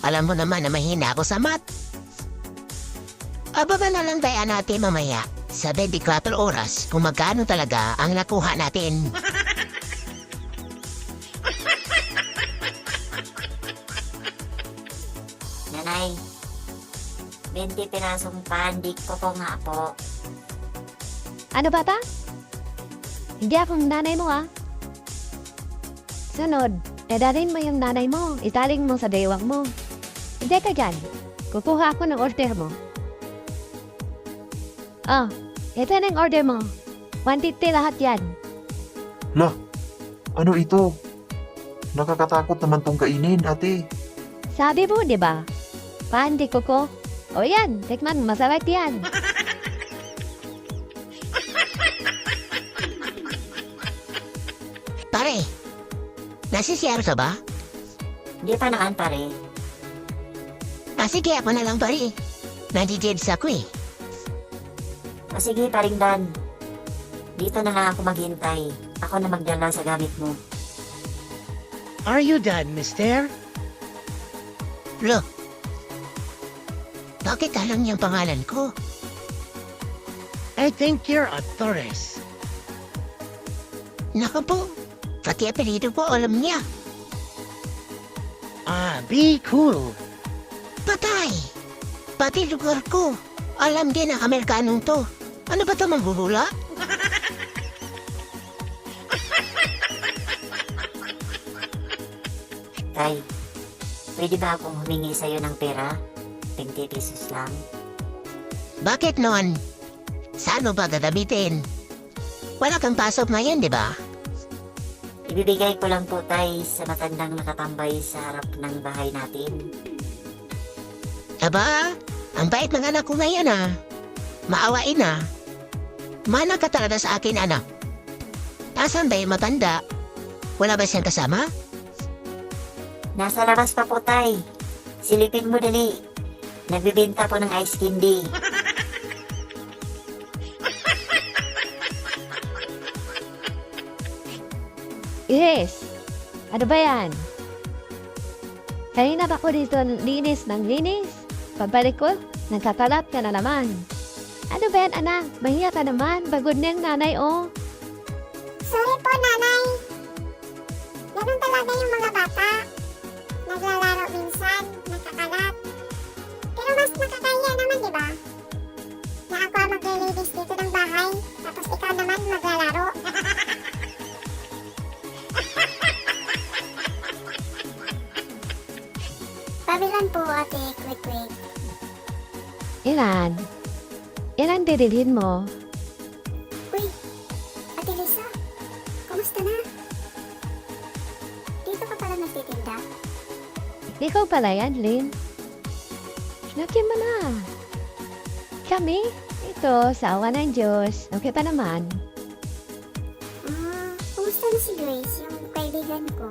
Alam mo naman na mahina ako sa math. Ababa na lang tayo natin mamaya sa 24 oras kung magkano talaga ang nakuha natin. Nanay, 20 pirasong pandik ko po nga po. Ano bata? Hindi akong nanay mo ah. Sunod, edarin mo yung nanay mo. Italing mo sa bewang mo. Hindi ka dyan. Kukuha ako ng order mo. Oh, ito na yung order mo. 150 lahat yan. Lah, ano ito? Nakakatakot naman tong kainin, ate. Sabi mo, di ba? Pandi ko. O yan, tikman, masarap yan. Pare, nasisiyar ka ba? Di pa naman, pare. Sige, ako na lang pare. Nandidibs ako eh. O sige, paring Dan. Dito na lang ako maghintay. Ako na magdala sa gamit mo. Are you done, mister? Lo, bakit alam niyang pangalan ko? I think you're a Torres. Naku po, pati apelido ko alam niya. Be cool. Patay! Pati lugar ko. Alam din ang Amerikanong to. Ano ba ito mambubula? Tay, pwede ba akong humingi sa'yo ng pera? 20 pesos lang. Bakit noon? Saan mo ba gagamitin? Wala kang pasok ngayon, di ba? Ibibigay ko lang po, Tay, sa matandang nakatambay sa harap ng bahay natin. Aba, ang bait ng anak ko ngayon ah. Maawain na. Mana ka talaga sa akin, anak. Nasaan ba yung matanda? Wala ba siyang kasama? Nasa labas pa po, Tay. Silipin mo dali. Nagbibenta po ng ice candy. Yes. Ano ba yan? Kanina pa ko dito linis ng linis. Pabalik ko, nagkakalat ka na naman. Ano ba yan, anak? Mahiya ka naman. Bagod na yung nanay, oh. Sorry po, nanay. Ganun talaga yung mga bata. Naglalaro minsan, nakakalat. Pero mas nakakaya naman, di ba? Na ako ang maglilinis dito ng bahay, tapos ikaw naman maglalaro. Pabilan po, ate. Quick. Ilan? Ilan didilhin mo? Uy, Ate Lisa, kamusta na? Dito ka pala nagtitinda? Ikaw pala yan, Lynn. Laki mo na. Kami, ito, sa awa ng Diyos. Okay pa naman. Kumusta na si Grace, yung kaibigan ko?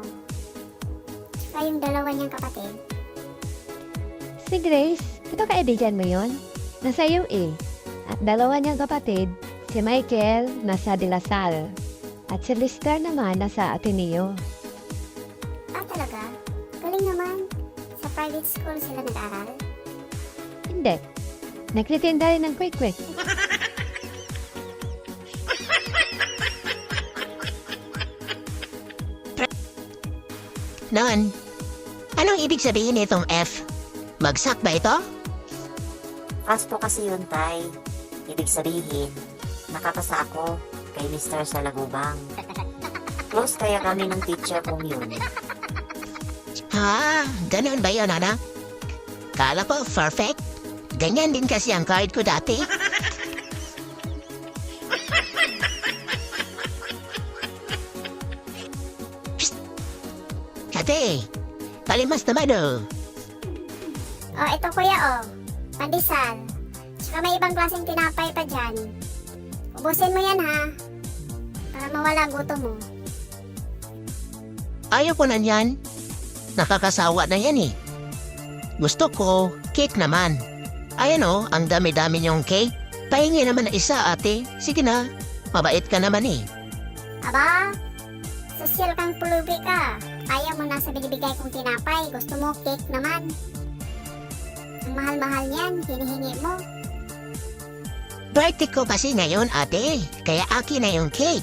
Tsaka yung dalawa niyang kapatid? Si Grace, ito kaibigan mo yon? Nasa UA. At dalawa niyang kapatid, si Michael, nasa De La Salle. At si Lister naman, nasa Ateneo. Talaga? Galing naman. Sa private school sila nag-aral? Hindi. Nagtitinda rin ng quick-quick. Non, anong ibig sabihin nitong F? Bagsak ba ito? Fast po kasi yun, Tay. Ibig sabihin, nakapasa ako kay Mr. Salagubang. Close kaya kami ng teacher kong yun. Ha? Ganun ba yun, anak? Kala ko perfect. Ganyan din kasi ang card ko dati. Psst! Ate, palimas naman oh. Oh, ito kuya oh. Pandesal. Tsaka may ibang klaseng tinapay pa dyan. Ubusin mo yan ha. Para mawala gutom mo. Ayaw ko na yan. Nakakasawa na yan eh. Gusto ko, cake naman. Ayan oh, ang dami-dami niyong cake. Pahingi naman na isa, ate. Sige na, mabait ka naman eh. Aba, sosyal kang pulubi ka. Ayaw mo na sa binibigay kong tinapay. Gusto mo cake naman. Ang mahal-mahal niyan, hinihingi mo. Birthday ko kasi ngayon, ate. Kaya akin na yung cake.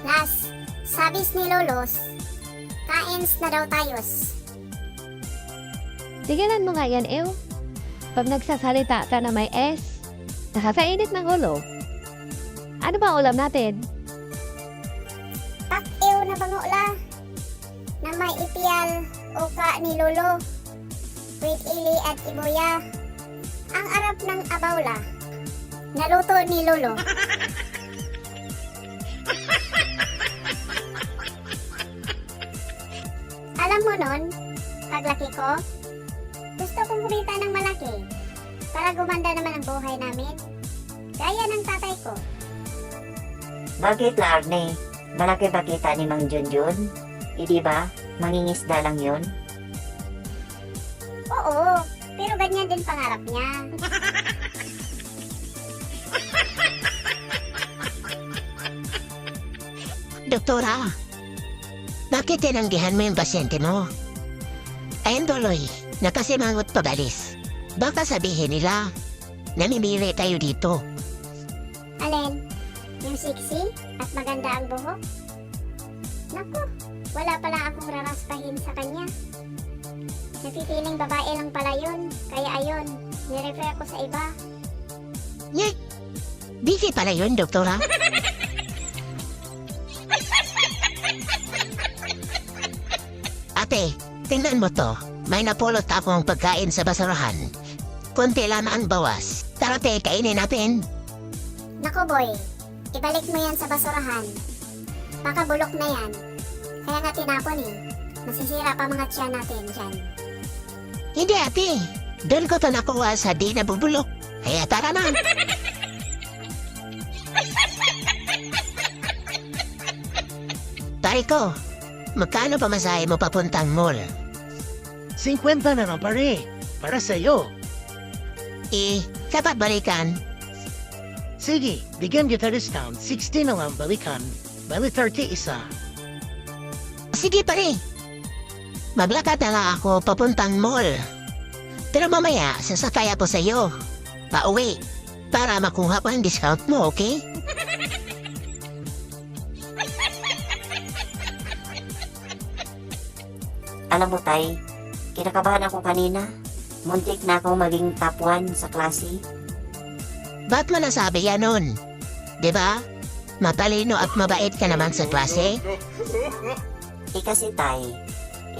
Las, sabis ni Lolos, kains na daw tayos. Tigilan mo nga yan, Ew. Pag nagsasalita ka na may S, nakakainit ng ulo. Ano ba ang ulam natin? Pak-ew na bangula, na may ipiyal o ka ni Lolo, with ili at ibuya. Ang arap ng abawla, naluto ni Lolo. Alam mo nun, paglaki ko, gusto kong kumita ng malaki para gumanda naman ang buhay namin. Gaya ng tatay ko. Bakit, Larne? Malaki ba kita ni Mang Junjun? Di ba? Mangingisda lang yun? Oo, pero ganyan din pangarap niya. Doktora, bakit tinanggihan mo yung pasyente mo? Ayun tuloy, nakasimangot pabalis. Baka sabihin nila, namimili tayo dito. Alin? Yung sexy at maganda ang buhok? Naku, wala pala akong raraspahin sa kanya. Napipiling babae lang pala yun, kaya ayun, nirefer ko sa iba. Nye, busy pala yun, doktora. Ate, tingnan mo to. May napulot akong pagkain sa basurahan. Kunti lamang ang bawas. Tara te, kainin natin. Naku boy, ibalik mo yan sa basurahan. Baka bulok na yan. Kaya nga tinapon eh. Masisira pa mga tiyan natin dyan. Hindi ate, doon ko to nakuha sa di nabubulok. Kaya tara na. Pare ko, magkano pamasahe mo papuntang mall? 50 na lang pare. Para sa'yo. Dapat balikan. Sige, bigyan kita discount. 60 na lang balikan. Bali 30 isa. Sige pare. Maglakad na lang ako papuntang mall. Pero mamaya, sasakay ako sa'yo. Pauwi. Para makuha ko ang discount mo, okay? Alam mo, Tay, kinakabahan ako kanina. Muntik na akong maging top 1 sa klase. Ba't mo nasabi yan nun? Diba? Matalino at mabait ka naman sa klase? Kasi, Tay,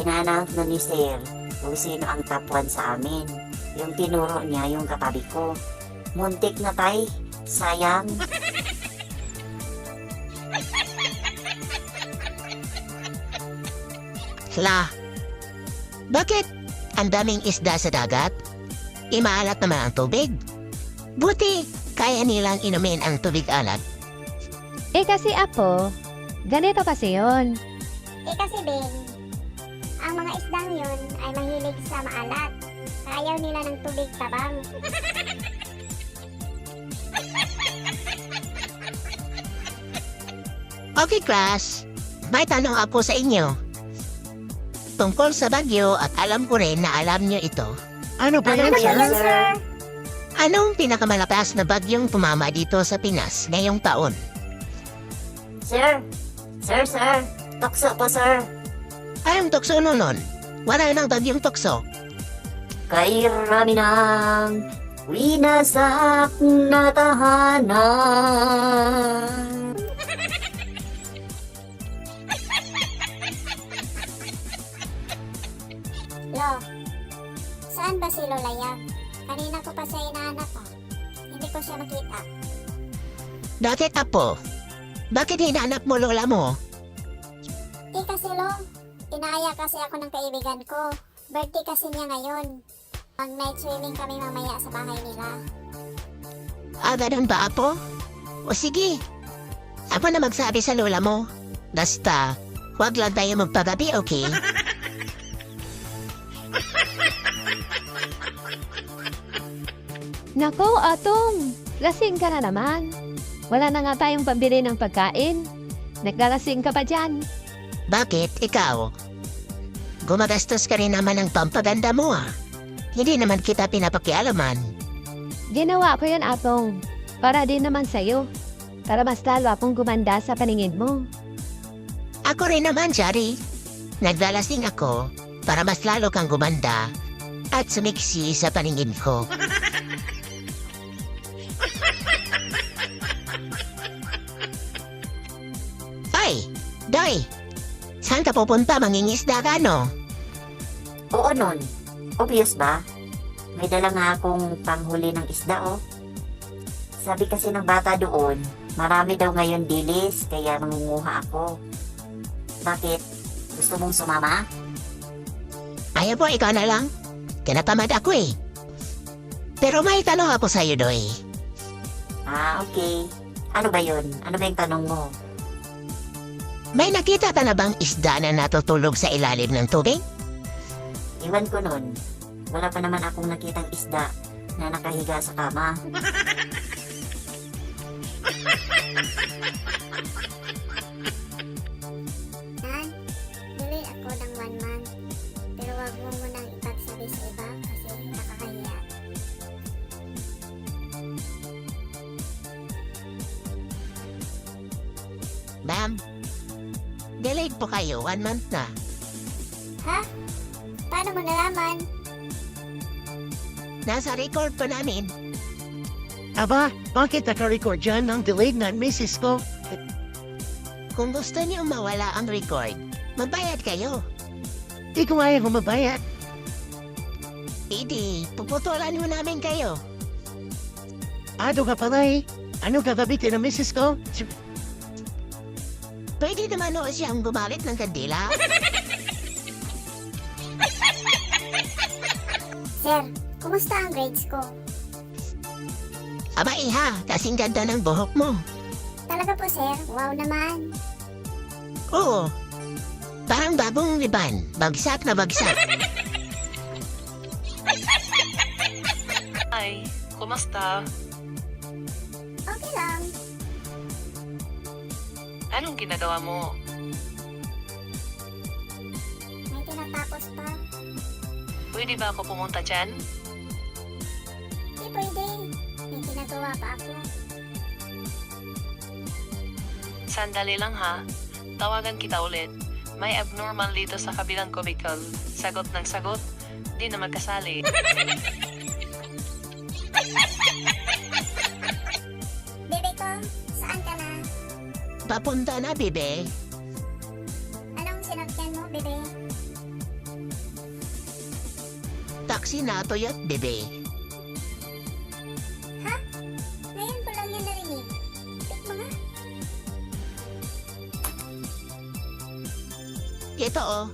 ina-announce na ni Sir kung sino ang top 1 sa amin. Yung tinuro niya yung katabi ko. Muntik na, Tay. Sayang. La, bakit ang daming isda sa dagat? Imaalat naman ang tubig. Buti, kaya nilang inumin ang tubig alat. Eh kasi Apo, ganito kasi yon. Eh kasi Bing, ang mga isdang yun ay mahilig sa maalat. Ayaw nila ng tubig tabang. Okay, class. May tanong ako sa inyo. Tungkol sa bagyo at alam ko rin na alam niyo ito. Ano ba yan, sir? sir? Anong pinakamalakas na bagyong tumama dito sa Pinas ngayong taon? Sir, tukso po sir. Ay, ang tukso nun. Wala nang bagyong tukso. Kay rami ng winasak na tahanan. Lo, saan ba si Lola Yang? Kanina ko pa siya hinahanap Hindi ko siya makita. Bakit, Apo? Bakit hinanap mo lola mo? Eh kasi Lo, inaaya kasi ako ng kaibigan ko. Birthday kasi niya ngayon. Mag-night swimming kami mamaya sa bahay nila. Ah, ganun ba, Apo? O sige. Ako na magsabi sa lola mo. Basta, huwag lang tayo magpagabi, okay? Nako, Atong, lasing ka na naman. Wala na nga tayong pambili ng pagkain. Naglalasing ka pa dyan. Bakit? Ikaw? Gumagastos ka rin naman ng pampaganda mo, ah. Hindi naman kita pinapakialaman. Ginawa ko yun, Atong. Para din naman sa'yo. Para mas lalo akong gumanda sa paningin mo. Ako rin naman, Shari. Naglalasing ako para mas lalo kang gumanda at sumiksi sa paningin ko. Ay, Doy! Saan ka pupunta? Mangingisda ka, no? Oo nun. Obvious ba? May dala nga akong panghuli ng isda oh. Sabi kasi ng bata doon, marami daw ngayon dilis, kaya mangunguha ako. Bakit? Gusto mong sumama? Ayaw po, ikaw na lang. Kinatamad ako eh. Pero may tanong ako sa'yo, Doy. Ah, okay. Ano ba yun? Ano ba yung tanong mo? May nakita ka na bang isda na natutulog sa ilalim ng tubig? Iwan ko nun. Wala pa naman akong nakitang isda na nakahiga sa kama. Nan, bili ako ng 1 month. Pero wag mo munang ipagsabi sa iba kasi nakakahiya. Ma'am, delayed po kayo. 1 month na. Ha? Paano mo nalaman? Nasa record po namin. Aba, bakit naka-record dyan ng delayed na misis ko? Kung gusto niyo mawala ang record, magbayad kayo. Di ko ayaw mabayad. Hindi, puputulan mo namin kayo. Ado ka pala eh. Ano gagabitin ng misis ko? Pwede naman o siyang gumamit ng kandila. Sir, kumusta ang grades ko? Aba iha, kasing ganda ng buhok mo. Talaga po sir, wow naman. Oo, parang bagong riban. Bagsak na bagsak. Ay, kumusta? Okay lang. Anong ginagawa mo? May tinatapos pa. Pwede ba ako pumunta dyan? Di pwede. May ginagawa pa ako. Sandali lang ha. Tawagan kita ulit. May abnormal dito sa kabilang cubicle. Sagot ng sagot, di na magkasali. Bebe ko, saan ka na? Papunta na, bebe. Anong sinakyan mo, bebe? Taxi na Toyot, bebe. Ha? Ngayon ko lang yan narinig. Pick mo nga. Ito oh.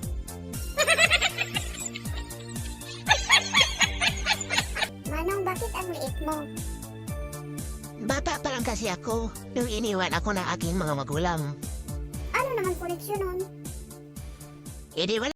Bata pa lang kasi ako nung iniwan ako ng aking mga magulang. Ano naman koleksyon nun? Edi wala